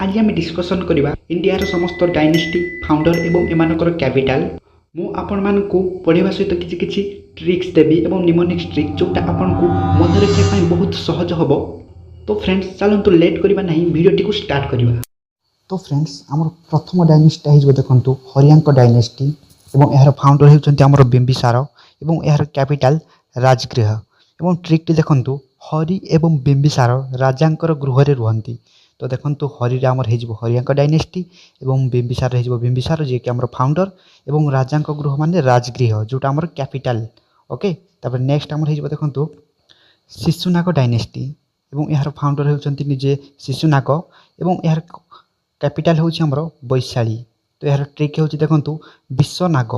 आज आम डिस्कसन करवा इंडियार समस्त डायनेस्टी फाउंडर एवं एमानकर कैपिटल मु आपण मानकु पढ़ावा सहित किछि किछि ट्रिक्स देबी एवं निमोनिक्स ट्रिक जोटा आपण को मन रखिया पई बहुत सहज हबो। तो फ्रेंड्स चलंतु लेट करबा नहीं वीडियोटी को स्टार्ट करबा। तो फ्रेंड्स आमर प्रथम डायनेस्टी हिजो देखंतु हरियांक डायनेस्टी एवं यार फाउंडर हेउचंती आमर बिंबिसार एवं यार कैपिटल राजगृह एवं ट्रिकटी देखंतु हरि एवं बिंबिसार राजांकर गृह रे रुहंती। तो देखंतु हरि आमर हेजिबो हरियांक डायनेस्टी एवं बिंबिसार हेजिबो बिंबिसार जे कि आमर फाउंडर एवं राजांक गृह माने राजगृह जोटा आमर कैपिटल। ओके तापर नेक्स्ट आमर हेजिबो देखंतु शिशुनाग डायनेस्टी एवं यार फाउंडर हेउचंती निजे शिशुनाग एवं यार कैपिटल होची हमरो बैशाली। तो यार ट्रिक होची देखंतु विश्वनाग।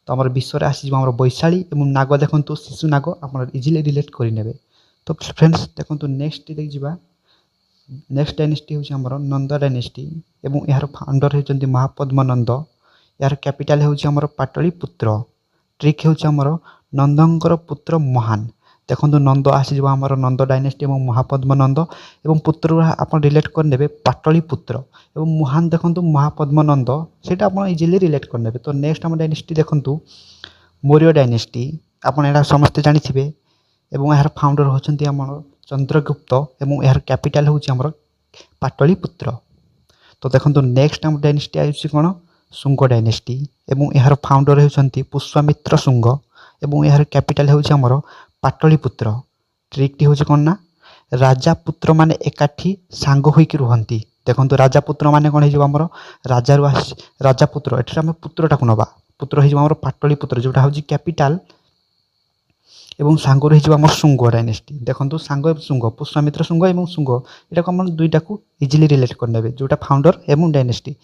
तो हमर विश्व रे आसी हमरो बैशाली एवं नाग देखंतु शिशुनाग आपण इजीली रिलेट करि नेबे। तो फ्रेंड्स देखंतु नेक्स्ट देख जिबा नेक्स्ट डायनेस्टी होची हमरो नंद डायनेस्टी एवं यार फाउंडर हेचंती महापद्म नंद। यार कैपिटल होची हमरो पाटलिपुत्र। ट्रिक होची हमरो नंदंकर पुत्र महान। देखंतु नंद आसी जबा हमरो नंद डायनेस्टी एवं महापद्म नंद एवं पुत्र आपण रिलेट कर नेबे पाटलिपुत्र एवं महान देखंतु महापद्म नंद सेटा आपण इजीली रिलेट कर नेबे। तो नेक्स्ट हम डायनेस्टी देखंतु मौर्य डायनेस्टी आपण एटा समस्त जानिथिबे एवं यार फाउंडर होचंती हमरो चंद्रगुप्त एवं यार कैपिटल होची हमरो पाटलिपुत्र। तो देखंतु नेक्स्ट हम डायनेस्टी आइछि कोन शुंग डायनेस्टी एवं यार फाउंडर होचंती पुष्यमित्र शुंग एवं यार कैपिटल होची हमरो पाटलिपुत्र। ट्रिकटी होची कोन ना राजा पुत्र माने एकाठी सांग होई कि रुहंती। देखंतु राजा पुत्र माने कोन हेजो हमरो राजा रु राजा पुत्र एठरा हम पुत्रटा को नबा पुत्र हेजो हमरो पाटलिपुत्र जोटा होची कैपिटल एवं सांग रो हेजो हमर शुंग डायनेस्टी। देखंतु सांग एवं शुंग पुष्यमित्र शुंग एवं शुंग एटा को हम दुईटा को इजीली रिलेट कर नेबे जोटा फाउंडर एवं डायनेस्टी।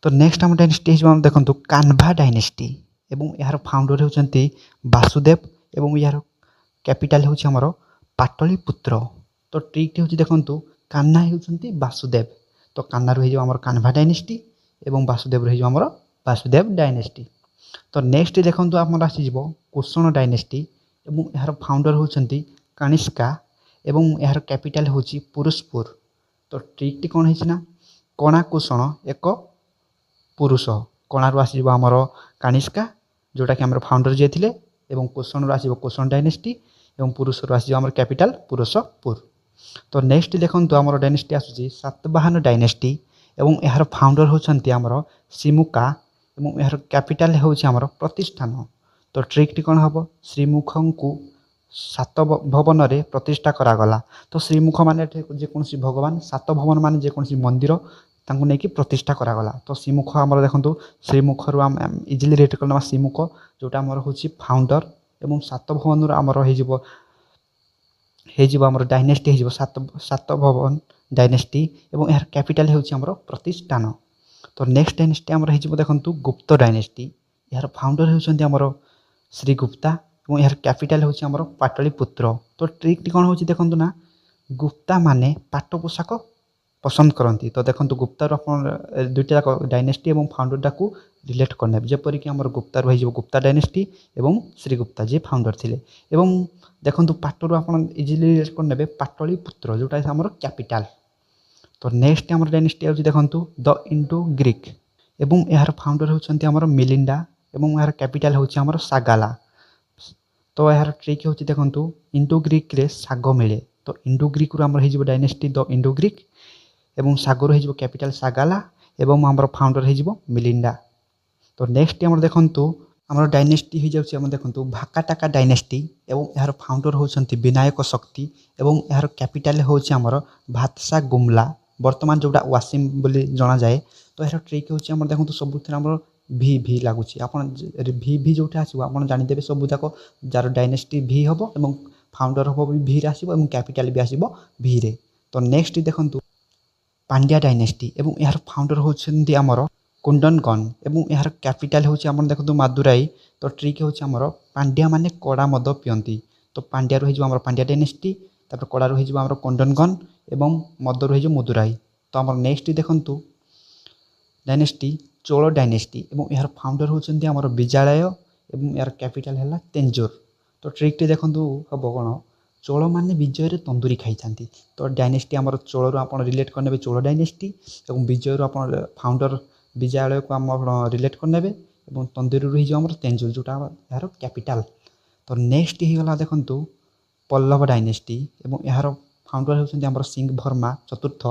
तो नेक्स्ट हम डायनेस्टी हेजो हम देखंतु कान्हा डायनेस्टी एवं यार फाउंडर होचंती वासुदेव एवं यार कैपिटल होची हमरो पाटलिपुत्र। तो ट्रिक होची देखंतु कान्हा होचंती वासुदेव। तो कान्हा रो हेजो हमरो कान्हा डायनेस्टी एवं वासुदेव रो हेजो हमरो वासुदेव डायनेस्टी। तो नेक्स्ट देखंतु हमर आसी जिवो कुषण डायनेस्टी एवं यार फाउंडर होचंती कनिष्का एवं यार कैपिटल होची पुरुषपुर। तो ट्रिकटी कोन हेछि ना कणा कुषण एक पुरुष कणा रो आसी जिवो हमरो कनिष्का जोटा कि हमर फाउंडर जे थिले एवं कुषण रो आसी कुषण डायनेस्टी एवं पुरुष रो आसी हमर कैपिटल पुरुषपुर। तो नेक्स्ट देखंतु हमर डायनेस्टी आसुची सातवाहन डायनेस्टी एवं यार फाउंडर होचंती हमर सिमुका एवं यार कैपिटल होची हमर प्रतिष्ठान। तो ट्रिकटी कोन हबो श्रीमुखं को सात भवन रे प्रतिष्ठा करा गला। तो श्रीमुख माने जे कोनसी भगवान सात भवन माने जे कोनसी मंदिर तांको नेकी प्रतिष्ठा करा गला। तो श्रीमुख हमर देखंतु श्रीमुख रु हम इजीली रेट करना श्रीमुख जोटा हमर होची फाउंडर एवं सात भवन रो हमर हेजिबो हमर डायनेस्टी हेजिबो सात भवन डायनेस्टी एवं यार कैपिटल होची हमर प्रतिष्ठान। तो नेक्स्ट डायनेस्टी हमर हेजिबो देखंतु गुप्त डायनेस्टी यार फाउंडर होचंती हमर श्रीगुप्ता एवं यार कैपिटल होची हमर पाटलिपुत्र। तो ट्रिकटी कोन होची देखंतु ना गुप्ता माने पाट पोशाक पसंद करती। तो देखंतु गुप्ता रो अपन दुईटा डायनेस्टी एवं फाउंडर डाकू रिलेट करने जेपरि कि हमर गुप्ता रो हेजिबो गुप्ता डायनेस्टी एवं श्रीगुप्ता जे फाउंडर थिले एवं देखंतु पाटरो आपण इजीली रिलेट करने पाटलिपुत्र जोटा हमर कैपिटल। तो नेक्स्ट हमर डायनेस्टी आउची देखंतु द इंडो ग्रीक एवं यार फाउंडर होचंती हमर मिलिंडा एवं यार कैपिटल होची हमर सागाला। तो यार ट्रिक होची देखंतु इंडो ग्रीक रे साग मिले। तो इंडो ग्रीक रो हमर हेजिबो डायनेस्टी द इंडो ग्रीक एवं सागर हेजिबो कैपिटल सागाला एवं हमर फाउंडर हेजिबो मिलिंडा। तो नेक्स्ट हमर देखंतु हमर डायनेस्टी हो जाउची हम देखंतु भाकाटाका डायनेस्टी एवं यार फाउंडर होचंती विनायक शक्ति एवं यार कैपिटल होची हमर भातसा गुमला वर्तमान जोटा वासिम बोली जणा जाए। तो यार ट्रिक होची हमर देखंतु सबुथरा हमर भी भी लागुची आपण भी भी जोटा आसीबो आपण जानि देबे सब जाको जार डायनेस्टी भी हबो एवं फाउंडर हबो भी रे आसीबो एवं कैपिटल भी आसीबो भी रे। तो नेक्स्ट देखंतु पांड्या डायनेस्टी एवं यार फाउंडर होचंती हमर कुंडनगन एवं यार कैपिटल होची हमन देखंतु मादुराई। तो ट्रिक होची हमर पांड्या माने कोड़ा मद पियंती। तो पांड्या रो हेजिबो हमर पांड्या डायनेस्टी तापर कोड़ा रो हेजिबो हमर कुंडनगन एवं मद रो हेजिबो मदुराई। तो हमर नेक्स्ट देखंतु डायनेस्टी चोल डायनेस्टी एवं यार फाउंडर होचंती हमर विजयालय एवं यार कैपिटल हैला तेंजोर। तो ट्रिकटी देखंतु हबो कोन ଚୋଳ ମାନେ ବିଜୟରେ ତନ୍ଦୁରୀ ଖାଇଥାନ୍ତି। ତ ଡାଇନେଷ୍ଟି ଆମର ଚୋଳରୁ ଆପଣ ରିଲେଟ୍ କରିନେବେ ଚୋଳ ଡାଇନେଷ୍ଟି ଏବଂ ବିଜୟରୁ ଆପଣ ଫାଉଣ୍ଡର ବିଜୟାଳୟକୁ ଆପଣ ରିଲେଟ୍ କରିନେବେ ଏବଂ ତନ୍ଦୁରୀରୁ ହେଇଯିବ ଆମର ତେଞ୍ଜୁଲ ଯେଉଁଟା ଏହାର କ୍ୟାପିଟାଲ। ତ ନେକ୍ସଟ ହେଇଗଲା ଦେଖନ୍ତୁ ପଲ୍ଲବ ଡାଇନେଷ୍ଟି ଏବଂ ଏହାର ଫାଉଣ୍ଡର ହେଉଛନ୍ତି ଆମର ସିଂହ ଭର୍ମା ଚତୁର୍ଥ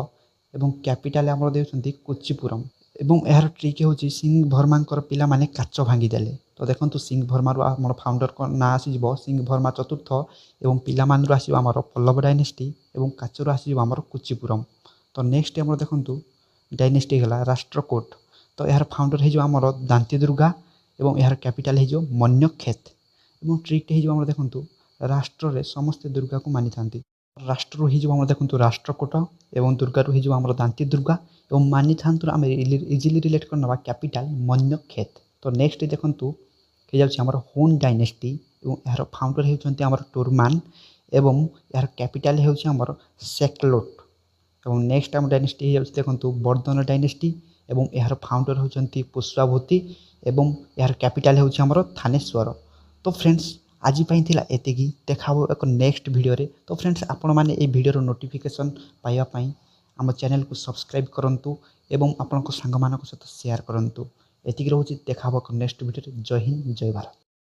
ଏବଂ କ୍ୟାପିଟାଲ ଆମର ଦେଉଛନ୍ତି କୁଚିପୁରମ୍। ଏବଂ ଏହାର ଟ୍ରିକ୍ ହେଉଛି ସିଂହ ଭର୍ମାଙ୍କର ପିଲାମାନେ କାଚ ଭାଙ୍ଗିଦେଲେ। ତ ଦେଖନ୍ତୁ ସିଂହ ଭର୍ମାରୁ ଆମର ଫାଉଣ୍ଡରଙ୍କ ନାଁ ଆସିଯିବ ସିଂହ ଭର୍ମା ଚତୁର୍ଥ ଏବଂ ପିଲାମାନରୁ ଆସିବ ଆମର ପଲ୍ଲବ ଡାଇନେଷ୍ଟି ଏବଂ କାଚରୁ ଆସିଯିବ ଆମର କୁଚିପୁରମ୍। ତ ନେକ୍ସଟ ଆମର ଦେଖନ୍ତୁ ଡାଇନେଷ୍ଟି ହେଇଗଲା ରାଷ୍ଟ୍ରକୂଟ। ତ ଏହାର ଫାଉଣ୍ଡର ହେଇଯିବ ଆମର ଦାନ୍ତି ଦୁର୍ଗା ଏବଂ ଏହାର କ୍ୟାପିଟାଲ ହେଇଯିବ ମନ୍ୟକ୍ଷେତ ଏବଂ ଟ୍ରିକ୍ଟ ହେଇଯିବ ଆମର ଦେଖନ୍ତୁ ରାଷ୍ଟ୍ରରେ ସମସ୍ତେ ଦୁର୍ଗାକୁ ମାନିଥାନ୍ତି। ରାଷ୍ଟ୍ରରୁ ହେଇଯିବ ଆମର ଦେଖନ୍ତୁ ରାଷ୍ଟ୍ରକୂଟ ଏବଂ ଦୁର୍ଗାରୁ ହେଇଯିବ ଆମର ଦାନ୍ତି ଦୁର୍ଗା ଏବଂ ମାନିଥାନ୍ତୁ ଆମେ ଇଜିଲି ରିଲେଟ୍ କରିନେବା କ୍ୟାପିଟାଲ ମନ୍ୟକ୍ଷେତ। ତ ନେକ୍ସଟ ଦେଖନ୍ତୁ ହେଇଯାଉଛି ଆମର ହୁନ୍ ଡାଇନେଷ୍ଟି ଏବଂ ଏହାର ଫାଉଣ୍ଡର ହେଉଛନ୍ତି ଆମର ଟୁରମାନ ଏବଂ ଏହାର କ୍ୟାପିଟାଲ ହେଉଛି ଆମର ସେକ୍ଲୋଟ୍। ଏବଂ ନେକ୍ସଟ ଆମ ଡାଇନେଷ୍ଟି ହେଇଯାଉଛି ଦେଖନ୍ତୁ ବର୍ଦ୍ଧନ ଡାଇନେଷ୍ଟି ଏବଂ ଏହାର ଫାଉଣ୍ଡର ହେଉଛନ୍ତି ପୁଷ୍ପାଭୂତି ଏବଂ ଏହାର କ୍ୟାପିଟାଲ ହେଉଛି ଆମର ଥାନେଶ୍ୱର। ତ ଫ୍ରେଣ୍ଡସ୍ ଆଜି ପାଇଁ ଥିଲା ଏତିକି, ଦେଖା ହେବ ଏକ ନେକ୍ସଟ ଭିଡ଼ିଓରେ। ତ ଫ୍ରେଣ୍ଡସ୍ ଆପଣମାନେ ଏହି ଭିଡ଼ିଓର ନୋଟିଫିକେସନ୍ ପାଇବା ପାଇଁ ଆମ ଚ୍ୟାନେଲକୁ ସବସ୍କ୍ରାଇବ୍ କରନ୍ତୁ ଏବଂ ଆପଣଙ୍କ ସାଙ୍ଗମାନଙ୍କ ସହିତ ସେୟାର କରନ୍ତୁ। ଏତିକି ରହୁଛି, ଦେଖା ହେବ ଏକ ନେକ୍ସଟ ଭିଡ଼ିଓରେ। ଜୟ ହିନ୍ଦ ଜୟ ଭାରତ।